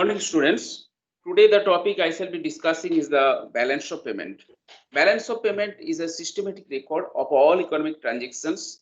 Morning, students. Today, the topic I shall be discussing is the balance of payment. Balance of payment is a systematic record of all economic transactions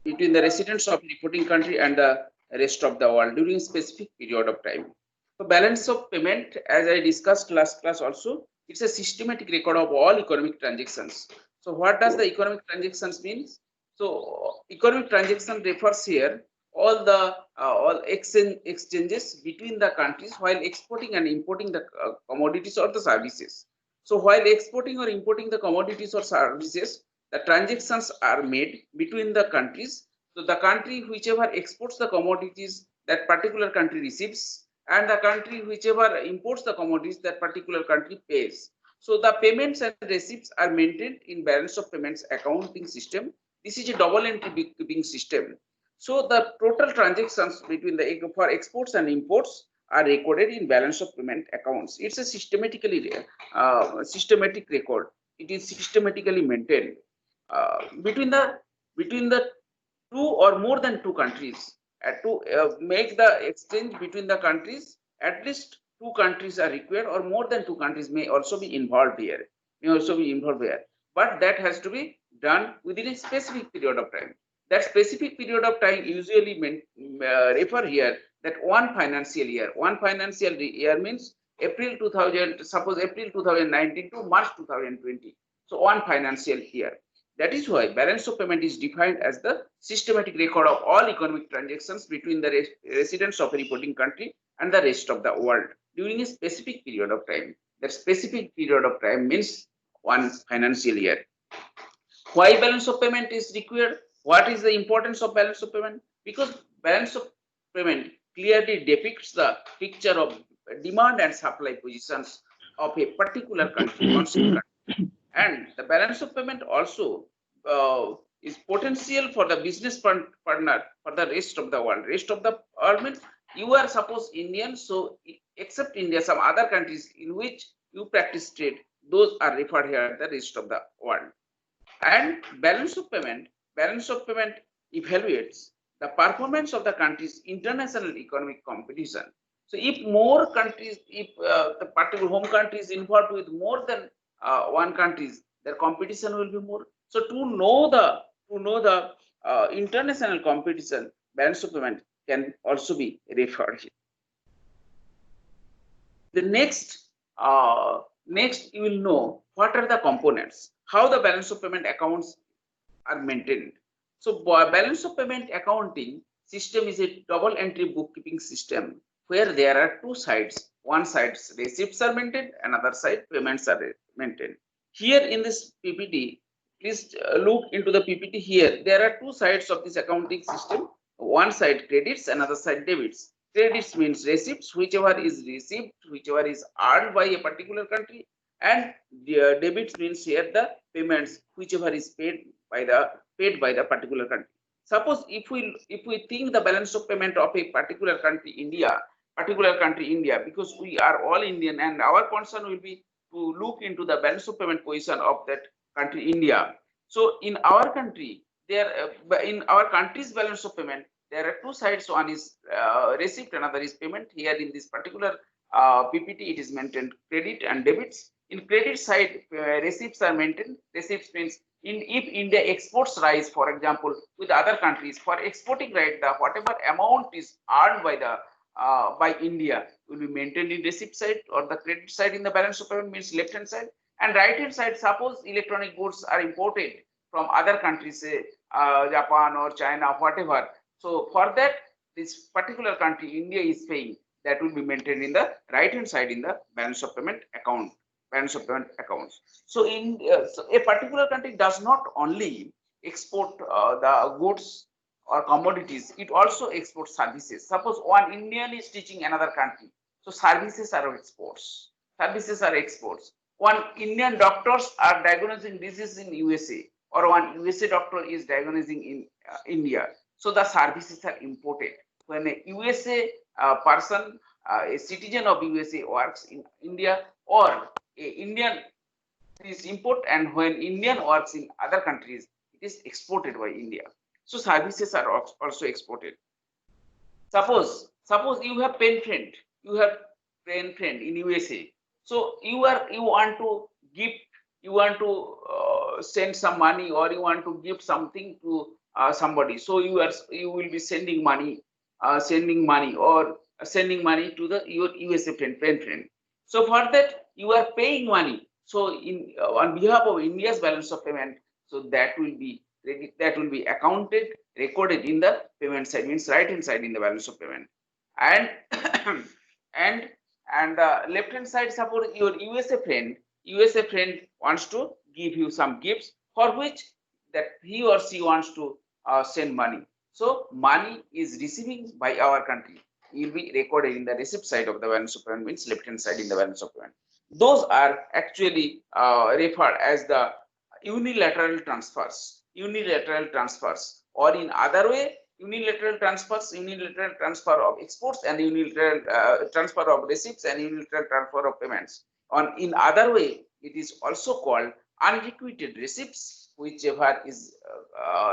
between the residents of reporting country and the rest of the world during a specific period of time. So, balance of payment, as I discussed last class also, it's a systematic record of all economic transactions. So, what does the economic transactions means? So, economic transaction refers here all exchanges between the countries while exporting and importing the commodities or the services. So, while exporting or importing the commodities or services, the transactions are made between the countries. So the country whichever exports the commodities that particular country receives, and the country whichever imports the commodities that particular country pays. So the payments and receipts are maintained in balance of payments accounting system. This is a double entry bookkeeping system. So the total transactions between the for exports and imports are recorded in balance of payment accounts. It's a systematic record. It is systematically maintained between the two or more than two countries. To make the exchange between the countries, at least two countries are required, or more than two countries may also be involved here. But that has to be done within a specific period of time. That specific period of time usually refer here that one financial year. One financial year means April 2000. Suppose April 2019 to March 2020. So one financial year. That is why balance of payment is defined as the systematic record of all economic transactions between the residents of a reporting country and the rest of the world during a specific period of time. That specific period of time means one financial year. Why balance of payment is required? What is the importance of balance of payment? Because balance of payment clearly depicts the picture of demand and supply positions of a particular country, and the balance of payment also is potential for the business partner for the rest of the world. Rest of the world means you are suppose Indian, so except India, some other countries in which you practice trade, those are referred here the rest of the world. And balance of payment evaluates the performance of the country's international economic competition. So if more countries, if the particular home country is involved with more than one countries, their competition will be more. So to know the international competition, balance of payment can also be referred here. The next you will know what are the components, how the balance of payment accounts are maintained. So balance of payment accounting system is a double entry bookkeeping system where there are two sides. One side receipts are maintained, another side payments are maintained. Here in this PPT, please look into the PPT here. There are two sides of this accounting system. One side credits, another side debits. Credits means receipts, whichever is received, whichever is earned by a particular country, and debits means here the payments, whichever is paid by the particular country. Suppose if we think the balance of payment of a particular country, India, because we are all Indian, and our concern will be to look into the balance of payment position of that country, India. So in our country, in our country's balance of payment, there are two sides. One is receipt, another is payment. Here in this particular PPT, it is maintained credit and debits. In credit side, receipts are maintained. Receipts means if India exports rice, for example, with other countries, for exporting rice, whatever amount is earned by India will be maintained in receipt side, or the credit side in the balance of payment means left hand side. And right hand side, suppose electronic goods are imported from other countries, say Japan or China, whatever. So for that, this particular country, India, is paying, that will be maintained in the right hand side in the balance of payment account. Balance of payment accounts. So so a particular country does not only export the goods or commodities, it also exports services. Suppose one Indian is teaching another country, so services are exports. Services are exports. One Indian doctors are diagnosing disease in USA, or one USA doctor is diagnosing in India. So the services are imported. When a USA person, a citizen of USA works in India, or a Indian is import, and when Indian works in other countries, it is exported by India. So services are also exported. Suppose you have pen friend in USA. So you want to give, you want to send some money, or you want to give something to somebody. So you will be sending money, or sending money to the your USA pen friend. So for that you are paying money. So in on behalf of India's balance of payment, so that will be accounted, recorded in the payment side, means right hand side in the balance of payment. And and left hand side, suppose your USA friend wants to give you some gifts, for which that he or she wants to send money. So money is receiving by our country will be recorded in the receipt side of the balance of payment, means left hand side in the balance of payment. Those are actually referred as the unilateral transfers. Or in other way, unilateral transfer of exports, and unilateral transfer of receipts, and unilateral transfer of payments. In other way, it is also called unrequited receipts. Whichever is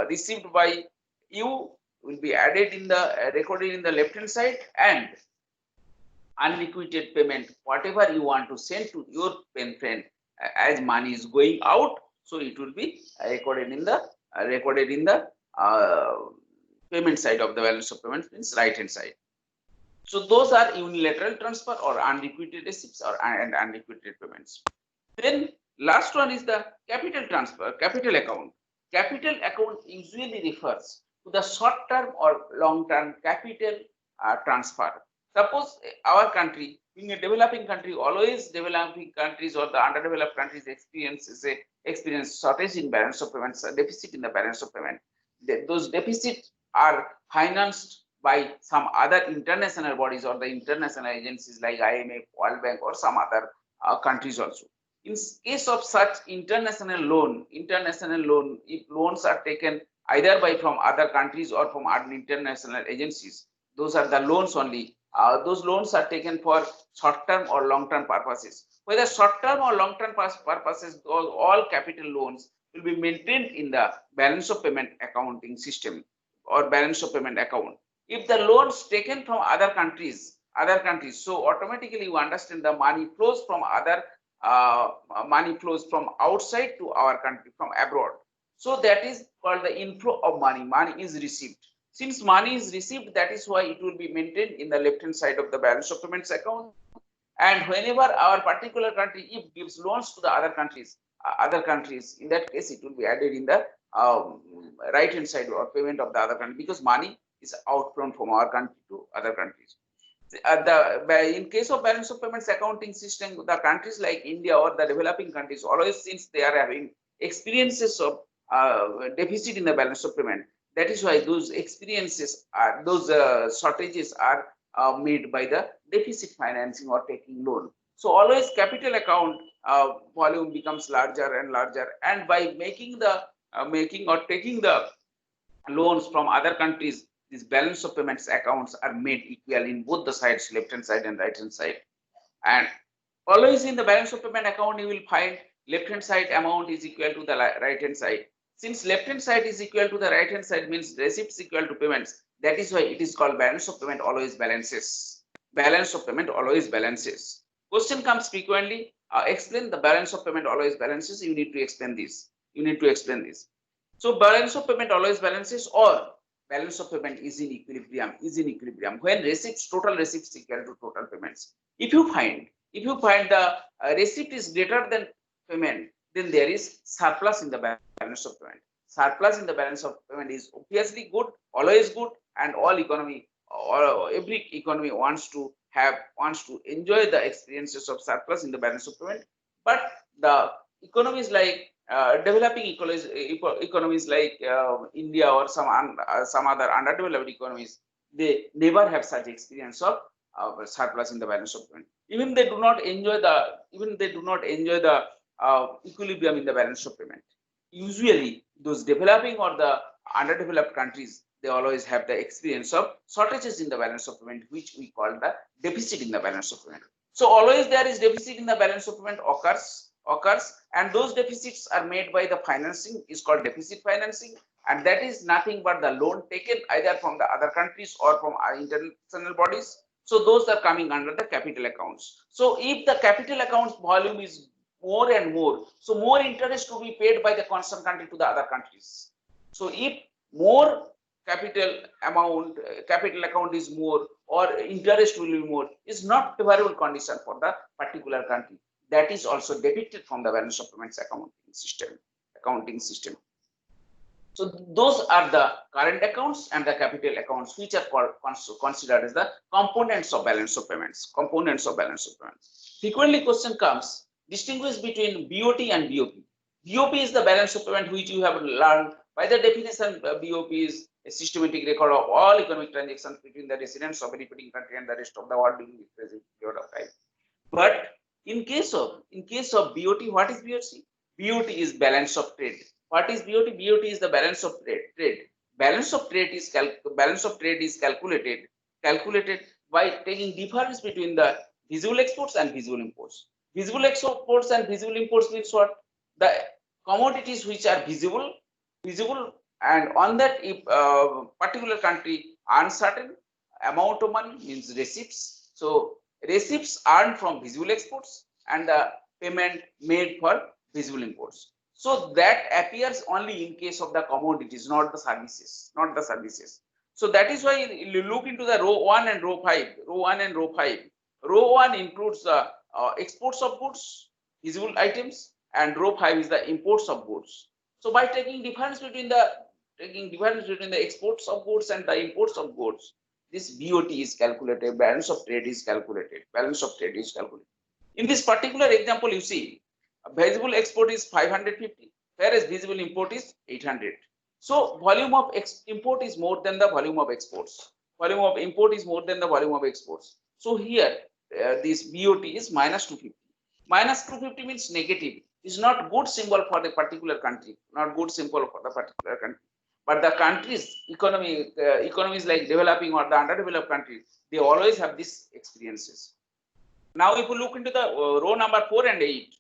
received by you will be added in the recorded in the left hand side, and unrequited payment, whatever you want to send to your pen friend as money is going out, so it will be recorded in the uh, payment side of the balance of payment, means right hand side. So those are unilateral transfer or unrequited receipts or and unrequited payments. Then last one is the capital transfer, capital account. Capital account usually refers to the short term or long term capital transfer. Suppose our country, being a developing country, always developing countries or the underdeveloped countries experience shortage in balance of payments, a deficit in the balance of payment. Those deficits are financed by some other international bodies or the international agencies like IMF, World Bank, or some other countries also. In case of such international loan, if loans are taken either by from other countries or from other international agencies, those are the loans only. Those loans are taken for short-term or long-term purposes. Whether short-term or long-term purposes, all capital loans will be maintained in the balance of payment accounting system or balance of payment account. If the loans taken from other countries, so automatically you understand the money flows from money flows from outside to our country from abroad. So that is called the inflow of money. Money is received. Since money is received, that is why it will be maintained in the left hand side of the balance of payments account. And whenever our particular country if gives loans to the other countries, in that case it will be added in the right hand side or payment of the other country, because money is outflown from our country to other countries. In case of balance of payments accounting system, the countries like India or the developing countries, always since they are having experiences of deficit in the balance of payment, that is why those experiences are shortages are made by the deficit financing or taking loan. So always capital account volume becomes larger and larger, and by making or taking the loans from other countries, these balance of payments accounts are made equal in both the sides, left hand side and right hand side. And always in the balance of payment account, you will find left hand side amount is equal to the right hand side. Since left hand side is equal to the right hand side, means receipts equal to payments. That is why it is called balance of payment always balances. Balance of payment always balances. Question comes frequently. Explain the balance of payment always balances. You need to explain this. So balance of payment always balances, or balance of payment is in equilibrium. When total receipts equal to total payments. If you find the receipt is greater than payment, then there is surplus in the balance of payment. Surplus in the balance of payment is obviously good, always good, and every economy wants to enjoy the experiences of surplus in the balance of payment. But the economies like developing economies like India or some other underdeveloped economies, they never have such experience of surplus in the balance of payment. Even they do not enjoy the equilibrium in the balance of payment. Usually, those developing or the underdeveloped countries, they always have the experience of shortages in the balance of payment, which we call the deficit in the balance of payment. So always there is deficit in the balance of payment occurs, and those deficits are made by the financing is called deficit financing, and that is nothing but the loan taken either from the other countries or from our international bodies. So those are coming under the capital accounts. So if the capital accounts volume is more and more, so more interest to be paid by the concerned country to the other countries. So if more capital amount, capital account is more, or interest will be more, is not favorable condition for the particular country. That is also depicted from the balance of payments accounting system. So those are the current accounts and the capital accounts, which are considered as the components of balance of payments. Components of balance of payments. Frequently, question comes: distinguish between BOT and BOP. BOP is the balance of payment, which you have learned by the definition. BOP is a systematic record of all economic transactions between the residents of a benefiting country and the rest of the world during the present period of time. But in case of BOT, what is BOT? BOT is balance of trade. What is BOT? BOT is the balance of trade. Balance of trade is calculated by taking difference between the visible exports and visible imports. Visible exports and visible imports means what? The commodities which are visible, and on that, if particular country earns certain amount of money, means receipts. So receipts earned from visible exports and the payment made for visible imports. So that appears only in case of the commodities, not the services, So that is why you look into the row 1 and row 5. Row 1 includes the exports of goods, visible items, and row 5 is the imports of goods. So by taking difference between the exports of goods and the imports of goods, this BOT is calculated, balance of trade is calculated. In this particular example, you see, visible export is 550, whereas visible import is 800. So volume of import is more than the volume of exports. Volume of import is more than the volume of exports. So here, this BOT is minus 250. Minus 250 means negative. Is not good symbol for the particular country. But the countries, economies like developing or the underdeveloped countries, they always have these experiences. Now, if you look into the row number 4 and 8,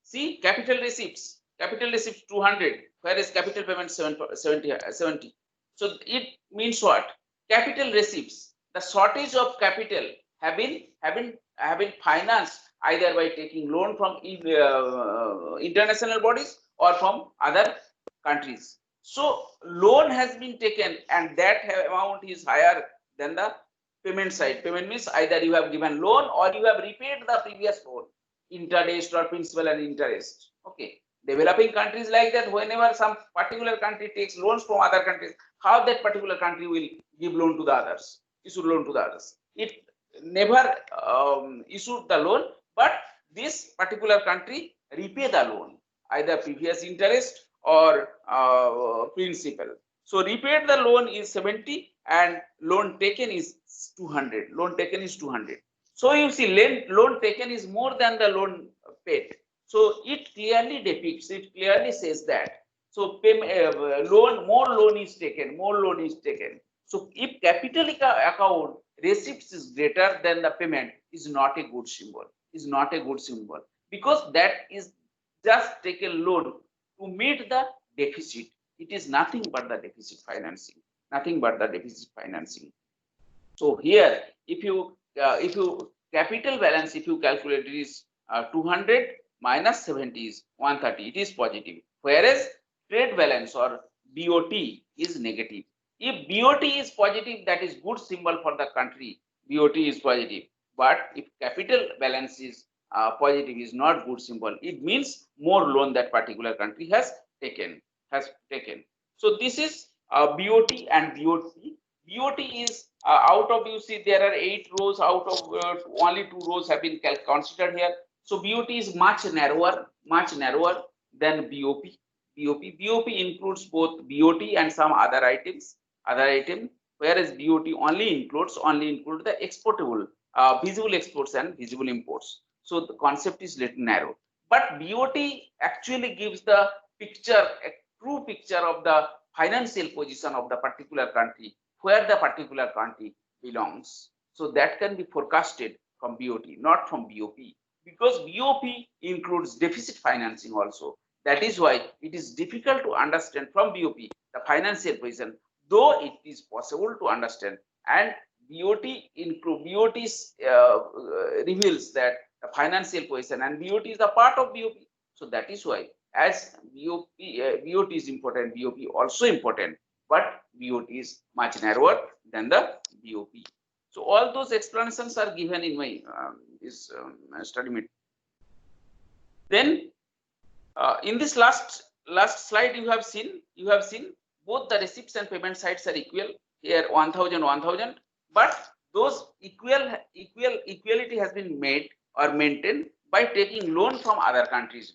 see, capital receipts 200, whereas capital payment 70. So it means what? Capital receipts, the shortage of capital have been financed either by taking loan from international bodies or from other countries. So loan has been taken, and that amount is higher than the payment side. Payment means either you have given loan or you have repaid the previous loan, interest or principal and interest. Okay. Developing countries like that, whenever some particular country takes loans from other countries, how that particular country will give loan to the others, issue loan to the others. It never issued the loan, but this particular country repay the loan, either previous interest or principal. So repaid the loan is 70 and loan taken is 200. So you see, loan taken is more than the loan paid. So it clearly depicts, it clearly says that. So more loan is taken. So if capital account receipts is greater than the payment, is not a good symbol. Because that is just taken loan to meet the deficit. It is nothing but the deficit financing. So here, if you capital balance, if you calculate, it is 200 minus 70 is 130. It is positive. Whereas trade balance or BOT is negative. If BOT is positive, that is good symbol for the country. BOT is positive. But if capital balance is positive, is not good symbol. It means more loan that particular country has taken. So this is BOT and BOT. BOT is out of, you see, there are 8 rows, out of only 2 rows have been considered here. So BOT is much narrower than BOP. BOP includes both BOT and some other items, whereas BOT only includes the exportable, visible exports and visible imports. So the concept is little narrow. But BOT actually gives the picture, a true picture of the financial position of the particular country, where the particular country belongs. So that can be forecasted from BOT, not from BOP, because BOP includes deficit financing also. That is why it is difficult to understand from BOP the financial position, though it is possible to understand. And BOT reveals that the financial position, and BOT is a part of BOP. So that is why, as BOT is important, BOP also important, but BOT is much narrower than the BOP. So all those explanations are given in my study material. Then in this last slide, you have seen both the receipts and payment sides are equal. Here 1000, but those equality has been made or maintained by taking loan from other countries.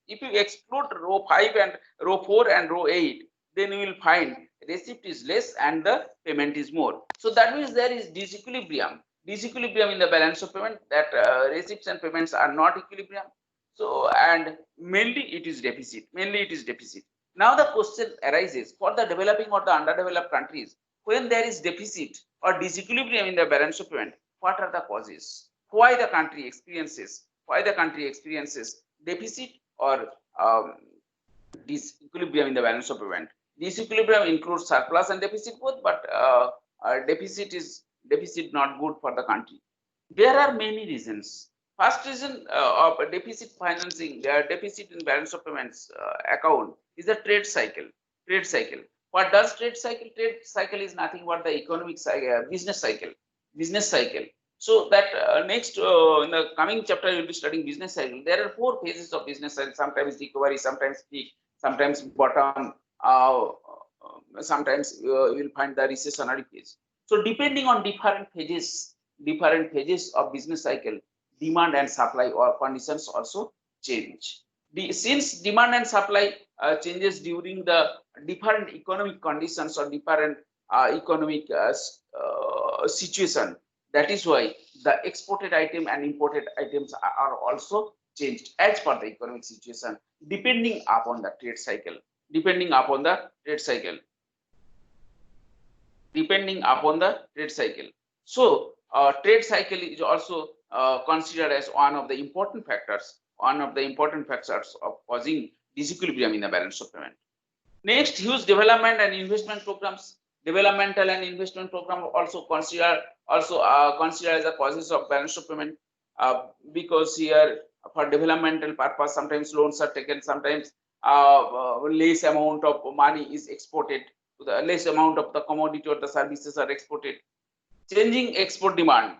If you exclude row 5 and row 4 and row 8, then you will find receipt is less and the payment is more. So that means there is disequilibrium in the balance of payment, that receipts and payments are not equilibrium. So, and mainly it is deficit. Now the question arises, for the developing or the underdeveloped countries, when there is deficit or disequilibrium in the balance of payment, what are the causes? Why the country experiences deficit or disequilibrium in the balance of payment? Disequilibrium includes surplus and deficit both, but deficit not good for the country. There are many reasons. First reason of deficit financing, deficit in balance of payments account is the trade cycle. What does trade cycle? Trade cycle is nothing but the economic cycle, business cycle. So that next in the coming chapter you will be studying business cycle. There are 4 phases of business cycle. Sometimes recovery, sometimes peak, sometimes bottom. Sometimes you will find the recessionary phase. So depending on different phases of business cycle, demand and supply or conditions also change. Since demand and supply changes during the different economic conditions or different economic situation, that is why the exported item and imported items are also changed as per the economic situation, depending upon the trade cycle. So trade cycle is also considered as one of the important factors of causing disequilibrium in the balance of payment. Next, huge development and investment programs. Developmental and investment program also considered as the causes of balance of payment, because here for developmental purpose sometimes loans are taken, sometimes less amount of money is exported, the less amount of the commodity or the services are exported. Changing export demand.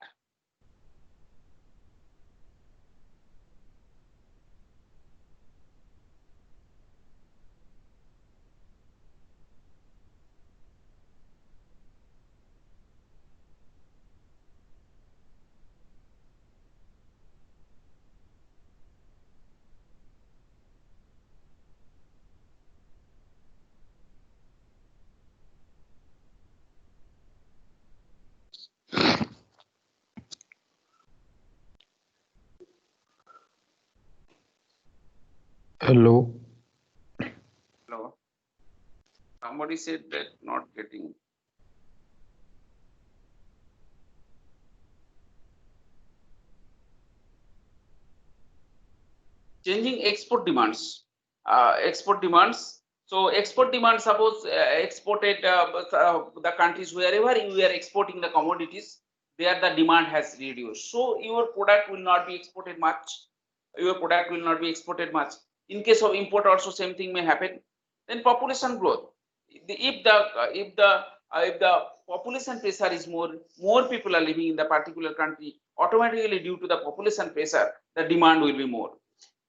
Hello. Hello. Somebody said that not getting. Changing export demands. So export demand, suppose exported the countries wherever you are exporting the commodities, there the demand has reduced. So your product will not be exported much. In case of import also same thing may happen. Then population growth. If the population pressure is more people are living in the particular country, automatically due to the population pressure, the demand will be more.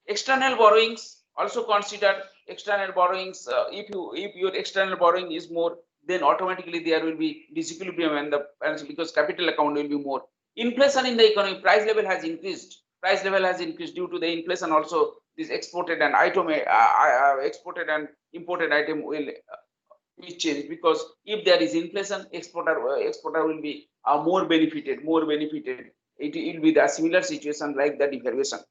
External borrowings also consider. External borrowings, if your external borrowing is more, then automatically there will be disequilibrium and the balance, because capital account will be more. Inflation in the economy, price level has increased due to the inflation. Also this exported and imported item will change, because if there is inflation, exporter will be more benefited. It will be the similar situation like the devaluation.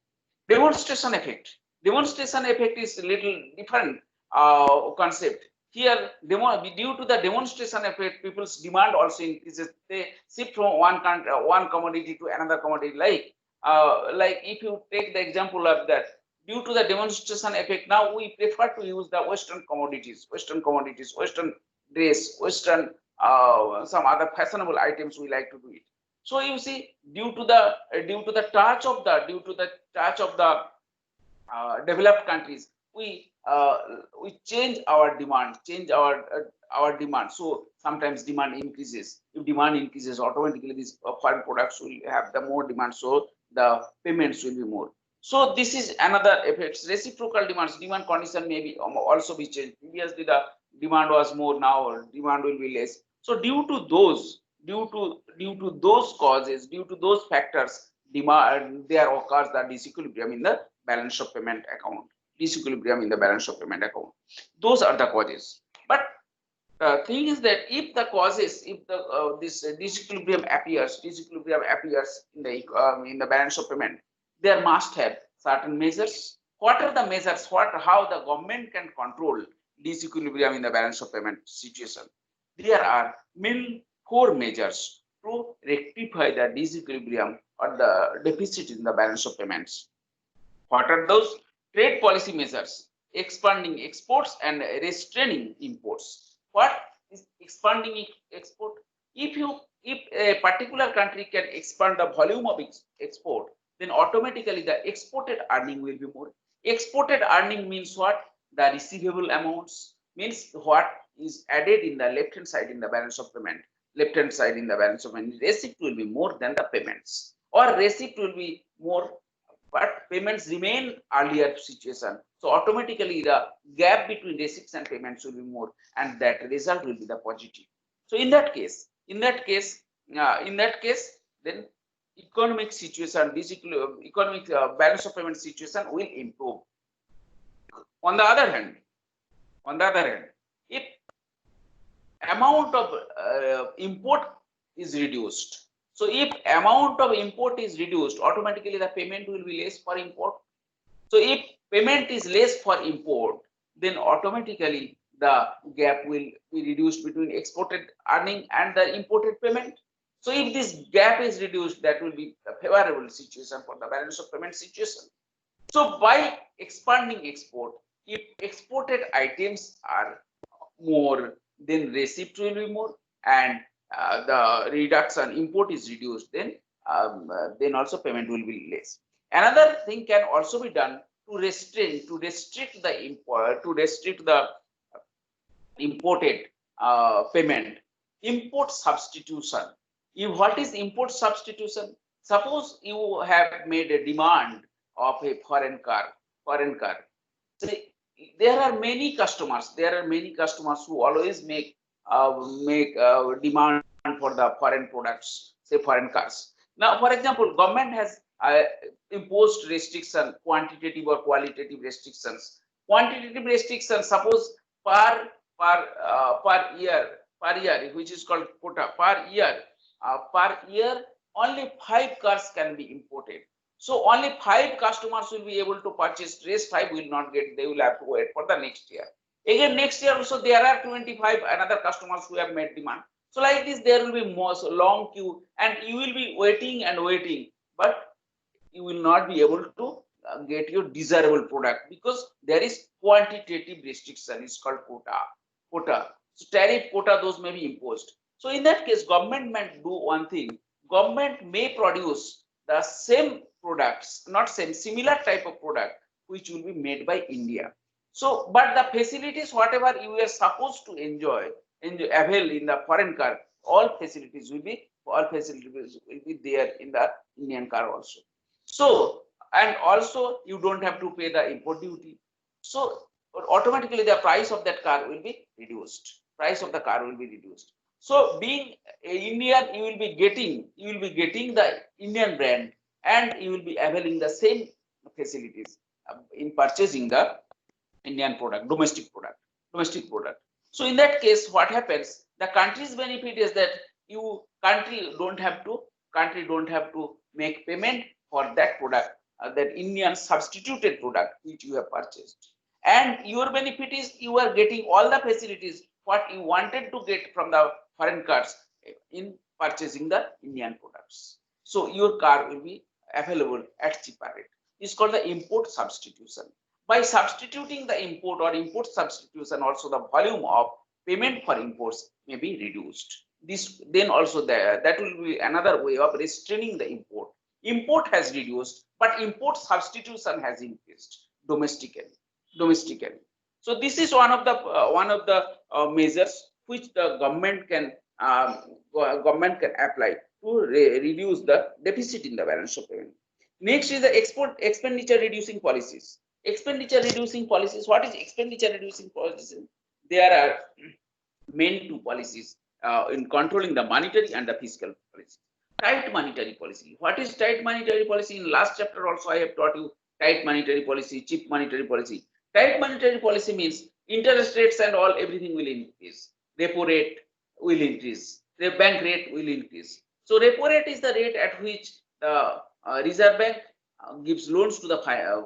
Demonstration effect is a little different concept. Here, due to the demonstration effect, people's demand also increases. They shift from one commodity to another commodity. Like if you take the example of that, due to the demonstration effect, now we prefer to use the Western commodities, Western dress, Western some other fashionable items we like to do it. So you see, due to the touch of the developed countries, we change our demand, our demand. So sometimes demand increases. If demand increases, automatically these foreign products will have the more demand, so the payments will be more. So this is another effect. Reciprocal demand condition may be also be changed. Previously the demand was more, now demand will be less. So due to those causes, due to those factors, demand there occurs the disequilibrium in the balance of payment account. Disequilibrium in the balance of payment account. Those are the causes. But the thing is that if the causes, if the this disequilibrium appears in the balance of payment, there must have certain measures. What are the measures? How the government can control disequilibrium in the balance of payment situation? There are main 4 measures to rectify the disequilibrium or the deficit in the balance of payments. What are those? Trade policy measures, expanding exports and restraining imports. What is expanding export? If a particular country can expand the volume of export, then automatically the exported earning will be more. Exported earning means what? The receivable amounts, means what is added in the left hand side in the balance of payment. Left hand side in the balance of payment, receipt will be more than the payments, or receipt will be more, but payments remain earlier situation. So automatically the gap between receipts and payments will be more, and that result will be the positive. So in that case, then economic situation, economic balance of payment situation will improve. On the other hand, if amount of import is reduced, so if amount of import is reduced, automatically the payment will be less for import. So if payment is less for import, then automatically the gap will be reduced between exported earning and the imported payment. So if this gap is reduced, that will be a favorable situation for the balance of payment situation. So by expanding export, if exported items are more, then receipt will be more, and the reduction import is reduced, then also payment will be less. Another thing can also be done to restrict the imported payment. Import substitution. What is import substitution? Suppose you have made a demand of a foreign car. So there are many customers who always make demand for the foreign products, say foreign cars. Now, for example, government has imposed restriction, quantitative or qualitative restrictions. Quantitative restrictions, suppose per year, which is called quota, per year only 5 cars can be imported. So only 5 customers will be able to purchase. Rest 5 will not get. They will have to wait for the next year. Again, next year also there are 25 another customers who have made demand. So like this, there will be more long queue, and you will be waiting and waiting, but you will not be able to get your desirable product, because there is quantitative restriction. It's called quota. So tariff quota, those may be imposed. So in that case, government might do one thing. Government may produce the same products, not same, similar type of product, which will be made by India. So, but the facilities, whatever you are supposed to avail in the foreign car, all facilities will be there in the Indian car also. So, and also you don't have to pay the import duty. So automatically the price of that car will be reduced. So being Indian, you will be getting the Indian brand, and you will be availing the same facilities in purchasing the Indian product, domestic product. So in that case, what happens? The country's benefit is that country don't have to make payment for that product, that Indian substituted product which you have purchased. And your benefit is you are getting all the facilities what you wanted to get from the foreign cars in purchasing the Indian products. So your car will be available at cheaper rate. is called the import substitution. By substituting the import or import substitution, also the volume of payment for imports may be reduced. This then also that will be another way of restraining the import. Import has reduced, but import substitution has increased domestically. So this is one of the measures which the government can apply to reduce the deficit in the balance of payment. Next is the expenditure reducing policies. Expenditure reducing policies. What is expenditure reducing policies? There are main two policies in controlling the monetary and the fiscal policy. Tight monetary policy. What is tight monetary policy? In last chapter also I have taught you tight monetary policy, cheap monetary policy. Tight monetary policy means interest rates and all everything will increase. Repo rate will increase. The bank rate will increase. So repo rate is the rate at which the Reserve Bank gives loans to the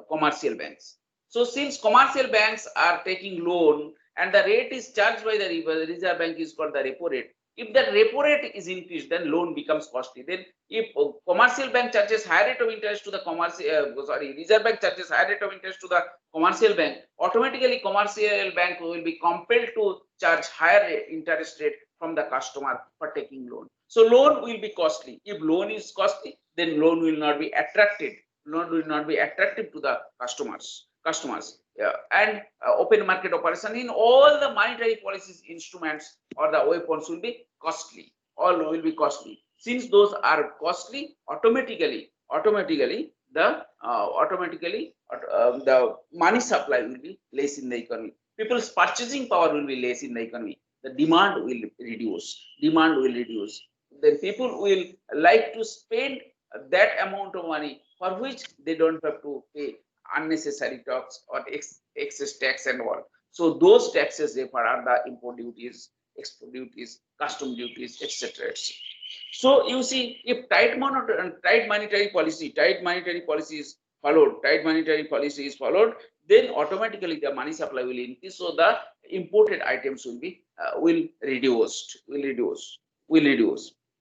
commercial banks. So since commercial banks are taking loan and the rate is charged by the Reserve Bank is called the repo rate. If the repo rate is increased, then loan becomes costly. Then if commercial bank charges higher rate of interest to the Reserve Bank charges higher rate of interest to the commercial bank, automatically commercial bank will be compelled to charge higher interest rate from the customer for taking loan. So loan will be costly. If loan is costly, then loan will not be attractive. Loan will not be attractive to the customers. And open market operation in all the monetary policies instruments or the weapons will be costly. All will be costly. Since those are costly, automatically the money supply will be less in the economy. People's purchasing power will be less in the economy. The demand will reduce. Then people will like to spend that amount of money for which they don't have to pay unnecessary tax or excess tax and all. So those taxes therefore are the import duties, export duties, custom duties, etc. So you see, if tight monetary policy is followed, then automatically the money supply will increase. So the imported items will be reduce.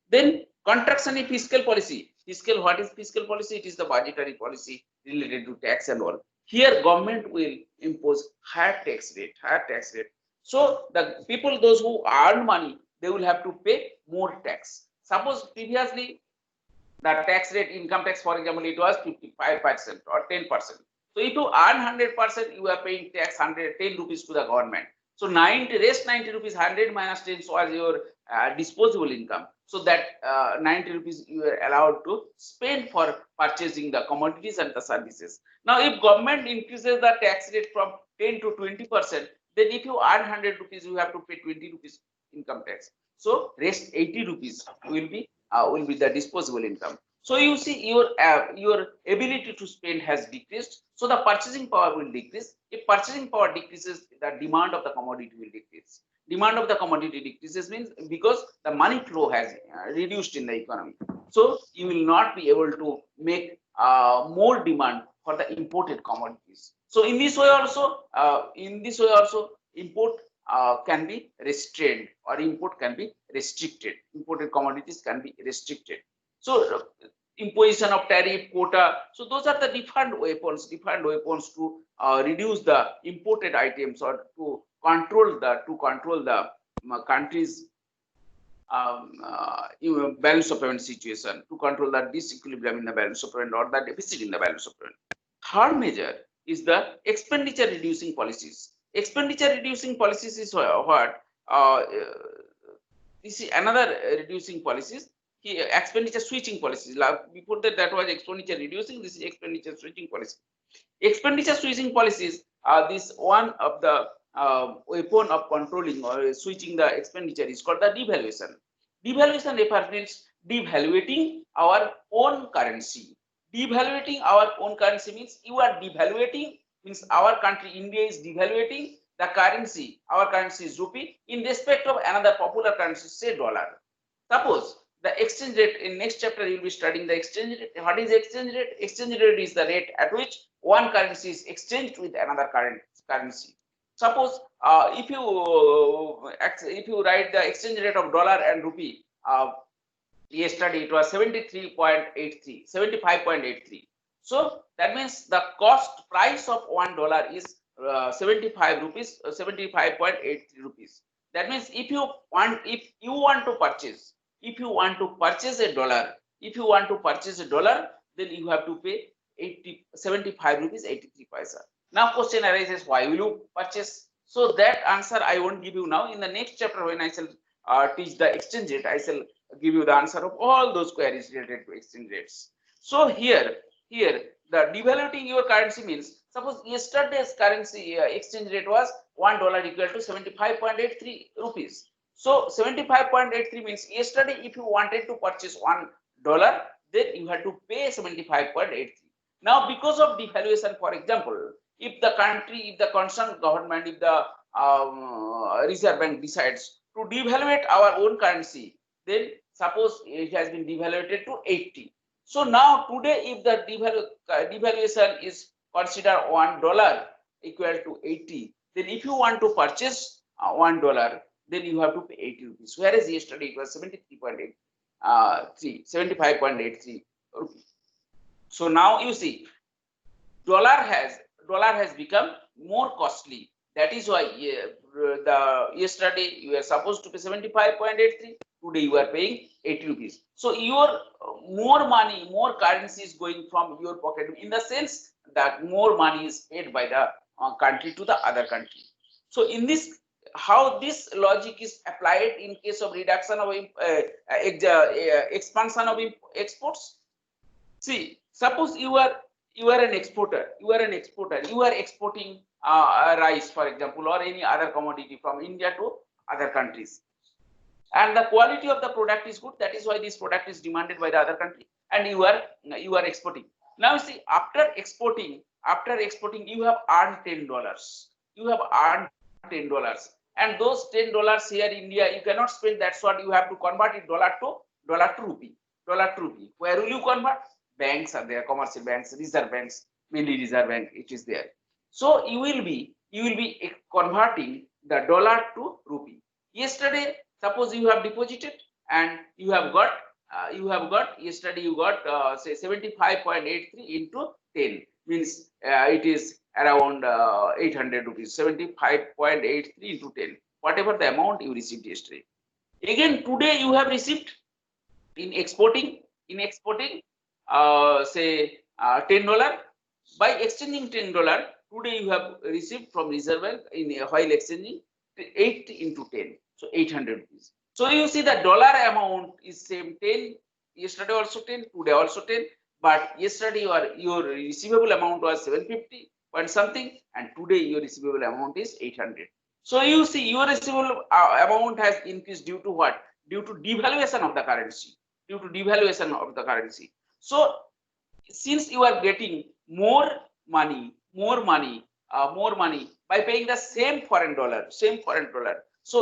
Then contraction in fiscal policy. What is fiscal policy? It is the budgetary policy related to tax and all. Here government will impose higher tax rate. So the people, those who earn money, they will have to pay more tax. Suppose previously the tax rate, income tax for example, it was 55% or 10%. So if you earn 100%, you are paying tax 110 rupees to the government. So 90 rupees, 100 minus 10 was your disposable income. So that 90 rupees you are allowed to spend for purchasing the commodities and the services. Now, if government increases the tax rate from 10 to 20%, then if you earn 100 rupees, you have to pay 20 rupees income tax. So rest 80 rupees will be the disposable income. So you see your ability to spend has decreased. So the purchasing power will decrease. If purchasing power decreases, the demand of the commodity will decrease. Demand of the commodity decreases means because the money flow has reduced in the economy. So you will not be able to make more demand for the imported commodities. So in this way also, import can be restrained or import can be restricted. Imported commodities can be restricted. So imposition of tariff, quota. So those are the different weapons to reduce the imported items or to control the country's balance of payment situation, to control the disequilibrium in the balance of payment or the deficit in the balance of payment. Third measure is the expenditure reducing policies. Expenditure reducing policies is what? This is another reducing policies. Expenditure switching policies. Before that was expenditure reducing. This is expenditure switching policy. Expenditure switching policies are this one of the weapon of controlling or switching the expenditure is called the devaluation. Devaluation refers means devaluating our own currency. Devaluating our own currency means you are devaluating, means our country India is devaluating the currency. Our currency is rupee in respect of another popular currency, say dollar. Suppose the exchange rate, in next chapter you will be studying the exchange rate. What is exchange rate? Exchange rate is the rate at which one currency is exchanged with another currency. Suppose if you write the exchange rate of dollar and rupee, yesterday it was 75.83. So that means the cost price of $1 is 75 rupees, 75.83 rupees. That means if you want to purchase, if you want to purchase a dollar, then you have to pay 75 rupees 83 paisa. Now question arises, why will you purchase? So that answer I won't give you now. In the next chapter, when I shall teach the exchange rate, I shall give you the answer of all those queries related to exchange rates. So here the devaluing your currency means, suppose yesterday's currency exchange rate was $1 equal to 75.83 rupees. So 75.83 means yesterday if you wanted to purchase $1, then you had to pay 75.83. Now because of devaluation, for example, if the country, if the concerned government, if the Reserve Bank decides to devaluate our own currency, then suppose it has been devaluated to 80. So now today, if the devaluation is considered $1 equal to 80, then if you want to purchase $1, then you have to pay 80 rupees. Whereas yesterday it was 75.83 rupees. So now you see, dollar has become more costly. That is why yesterday you were supposed to pay 75.83. Today you are paying 80 rupees. So your more money, more currency is going from your pocket, in the sense that more money is paid by the country to the other country. So in this, how this logic is applied in case of reduction of expansion of exports. See, suppose you are an exporter, you are exporting rice, for example, or any other commodity from India to other countries, and the quality of the product is good. That is why this product is demanded by the other country, and you are exporting. Now you see, after exporting, you have earned $10. You have earned $10, and those $10 here in India you cannot spend. That's what you have to convert it dollar to rupee. Where will you convert? Banks are there, commercial banks, reserve banks, mainly reserve bank, it is there. So you will be converting the dollar to rupee. Yesterday, suppose you have deposited and you have got yesterday you got say 75.83 into 10, means it is around 800 rupees. 75.83 into 10, whatever the amount you received yesterday. Again today you have received in exporting say $10. By exchanging $10, today you have received from Reserve Bank while exchanging 8 into 10, so 800 rupees. So you see the dollar amount is same 10, yesterday also 10, today also 10, but yesterday your receivable amount was 750 point something, and today your receivable amount is 800. So you see your receivable amount has increased due to what? Due to devaluation of the currency. So since you are getting more money by paying the same foreign dollar, so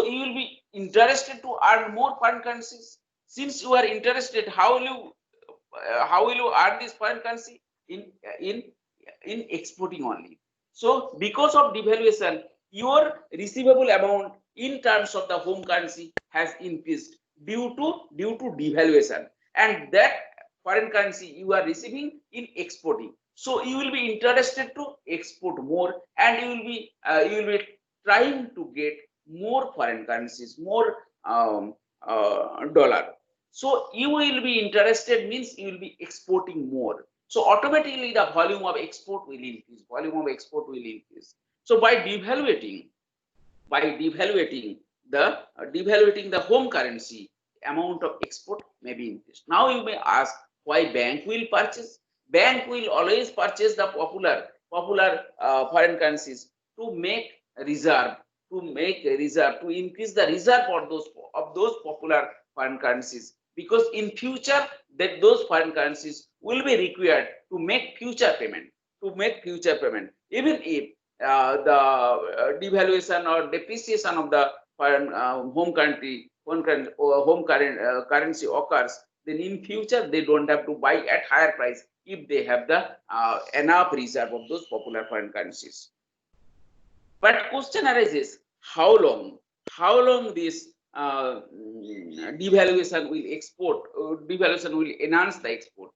you will be interested to earn more foreign currencies. Since you are interested, how will you earn this foreign currency? In exporting only. So because of devaluation, your receivable amount in terms of the home currency has increased due to devaluation, and that foreign currency you are receiving in exporting. So you will be interested to export more, and you will be trying to get more foreign currencies, more dollar. So you will be interested means you will be exporting more. So automatically the volume of export will increase. So by devaluating the home currency, amount of export may be increased. Now you may ask, why bank will purchase? Bank will always purchase the popular foreign currencies to make reserve, to increase the reserve of those popular foreign currencies, because in future that those foreign currencies will be required to make future payment. Even if the devaluation or depreciation of the foreign currency occurs, then in future they don't have to buy at higher price if they have the enough reserve of those popular foreign currencies. But question arises, how long this devaluation will enhance the export?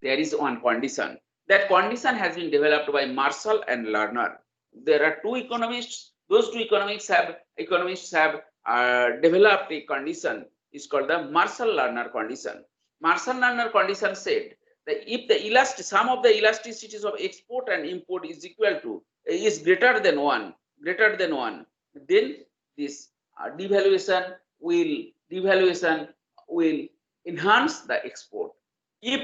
there is one condition. That condition has been developed by Marshall and Lerner. There are two economists. Those two economists have developed a condition. It's called the Marshall-Lerner condition. Marshall-Lerner condition said that if the sum of the elasticities of export and import is greater than one, then this devaluation will enhance the export. If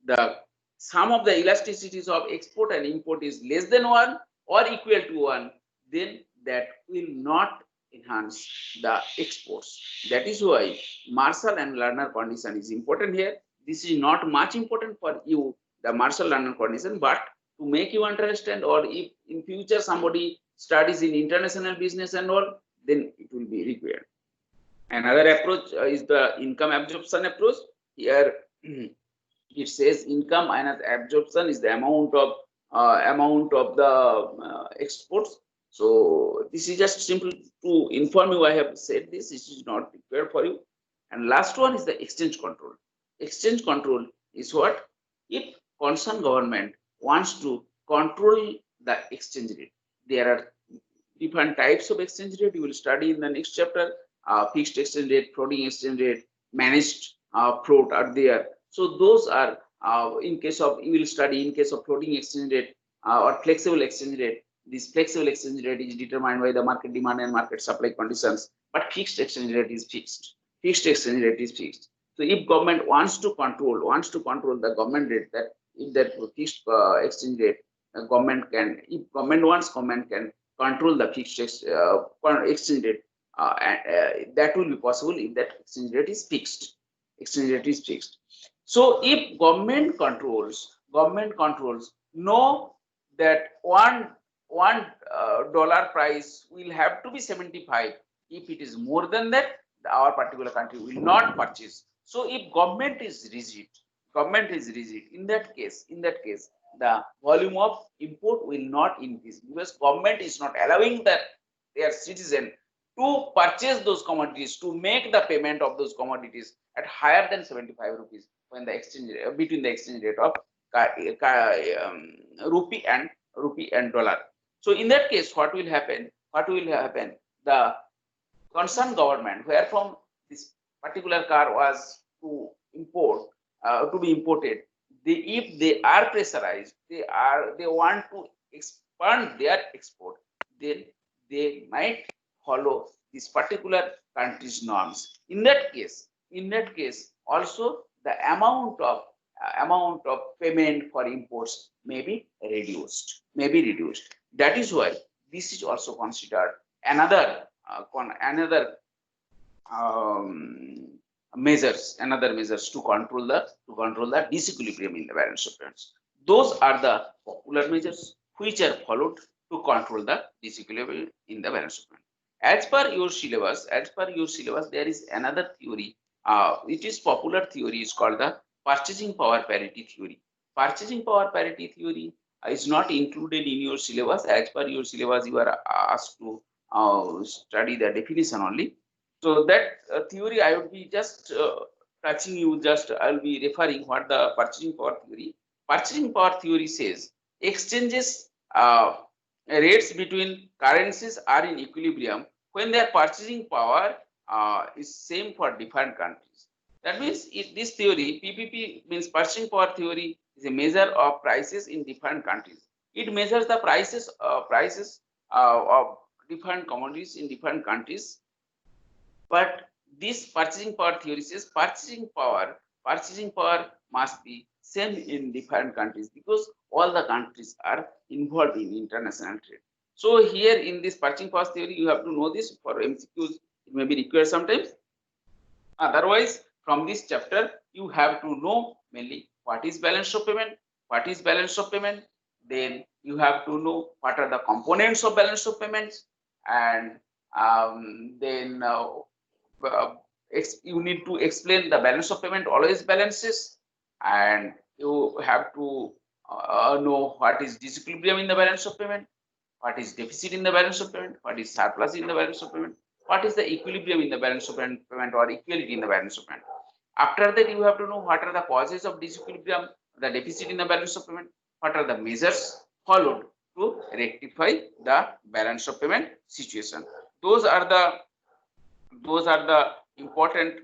the sum of the elasticities of export and import is less than 1 or equal to 1, then that will not enhance the exports. That is why Marshall and Lerner condition is important here. This is not much important for you, the Marshall-Lerner condition, but to make you understand, or if in future somebody studies in international business and all, then it will be required. Another approach is the income absorption approach. Here it says income minus absorption is the amount of the exports. So this is just simple to inform you. I have said this. This is not required for you. And last one is the exchange control. Exchange control is what? If concerned government wants to control the exchange rate, there are different types of exchange rate. You will study in the next chapter. Fixed exchange rate, floating exchange rate, managed float are there. So those are in case of, you will study in case of floating exchange rate or flexible exchange rate. This flexible exchange rate is determined by the market demand and market supply conditions, but fixed exchange rate is fixed. Fixed exchange rate is fixed. So if government wants to control the government rate, that if that fixed exchange rate, government can, if government wants, government can control the fixed exchange rate. That will be possible if that exchange rate is fixed. Exchange rate is fixed. So if government controls, know that one dollar price will have to be 75. If it is more than that, our particular country will not purchase. So if government is rigid, in that case, the volume of import will not increase, because government is not allowing that their citizen to purchase those commodities, to make the payment of those commodities at higher than 75 rupees when the exchange rate, between the exchange rate of rupee and dollar. So in that case, what will happen? The concerned government, where from this particular car was to be imported, if they are pressurized, they want to expand their export, then they might follow this particular country's norms. In that case, also the amount of payment for imports may be reduced. That is why this is also considered another measures to control the disequilibrium in the balance of payments. Those are the popular measures which are followed to control the disequilibrium in the balance of payments. As per your syllabus, there is another theory. It is popular theory. Is called the purchasing power parity theory. Purchasing power parity theory is not included in your syllabus. As per your syllabus, you are asked to study the definition only. So that theory, I would be just touching you. I will be referring what the purchasing power theory. Purchasing power theory says exchanges rates between currencies are in equilibrium when their purchasing power is same for different countries. That means this theory, PPP, means purchasing power theory, is a measure of prices in different countries. It measures the prices of different commodities in different countries. But this purchasing power theory says purchasing power must be same in different countries, because all the countries are involved in international trade. So here in this purchasing power theory, you have to know this. For MCQs, it may be required sometimes. Otherwise, from this chapter, you have to know mainly what is balance of payment, then you have to know what are the components of balance of payments, and then you need to explain the balance of payment always balances, and you have to know what is disequilibrium in the balance of payment, what is deficit in the balance of payment, what is surplus in the balance of payment, what is the equilibrium in the balance of payment or equality in the balance of payment. After that, you have to know what are the causes of disequilibrium, the deficit in the balance of payment? What are the measures followed to rectify the balance of payment situation? Those are the important